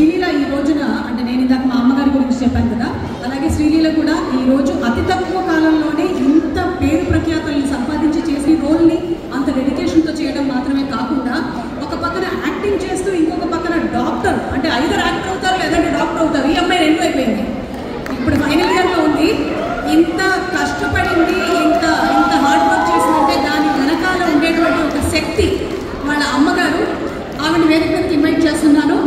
శ్రీలీల ఈ రోజున అంటే నేను ఇందాక మా అమ్మగారి గురించి చెప్పాను కదా, అలాగే శ్రీలీల కూడా ఈ రోజు అతి తక్కువ కాలంలోనే ఇంత పేరు ప్రఖ్యాతుల్ని సంపాదించి చేసి రోల్ని అంత డెడికేషన్తో చేయడం మాత్రమే కాకుండా ఒక పక్కన యాక్టింగ్ చేస్తూ ఇంకొక పక్కన డాక్టర్ అంటే ఐదర్ యాక్టర్ అవుతారు లేదంటే డాక్టర్ అవుతారు. ఈ అమ్మాయి రెండు అయిపోయింది, ఇప్పుడు ఫైనల్ ఇయర్లో ఉంది. ఇంత కష్టపడింది, ఇంత హార్డ్ వర్క్ చేసిందంటే దాని వెనకాల ఉండేటువంటి ఒక శక్తి వాళ్ళ అమ్మగారు. ఆవిడ వేదిక మీదకి ఇన్వైట్ చేస్తున్నాను.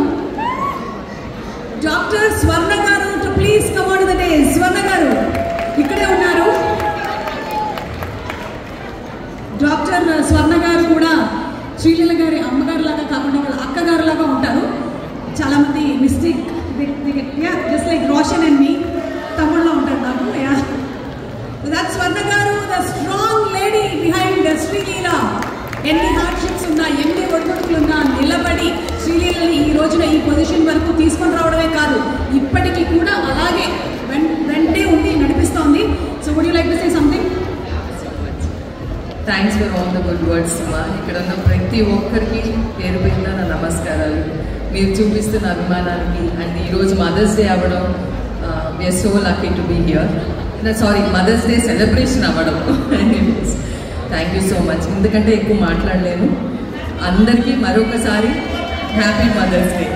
డాక్టర్ స్వర్ణ గారు to please come on the days. స్వర్ణ గారు ఇక్కడే ఉన్నారు. డాక్టర్ స్వర్ణ గారు కూడా శ్రీలీల గారి అమ్మగారు లాగా కాకుండా వాళ్ళ అక్కగారు లాగా ఉంటారు. చాలా మంది mistake just like Roshan and మీ తమ్ముళ్ళలో ఉంటారు నాకు. That's Swarna garu, the strong lady behind Sreeleela. ఎన్ని హార్డ్షిప్స్ ఉన్నా, ఎన్ని ఒడిదుడుకులు ఉన్నా నిలబడి శ్రీలీలని ఈ రోజున ఈ పొజిషన్ వరకు తీసుకొని రావడమే కాదు, ఇప్పటికీ కూడా అలాగే వెంటే ఉండి నడిపిస్తోంది. So would you like to say something? Thanks for all the good words అమ్మా. ఇక్కడ ఉన్న ప్రతి ఒక్కరికి పేరు పేరున నా నమస్కారాలు. మీరు చూపిస్తున్న అభిమానానికి అండ్ ఈరోజు మదర్స్ డే అవ్వడం, we are so lucky to be here. Sorry, mother's day celebration అవ్వడం. Thank you so much. ఎందుకంటే ఎక్కువ మాట్లాడలేను. అందరికీ మరొకసారి హ్యాపీ మదర్స్ డే.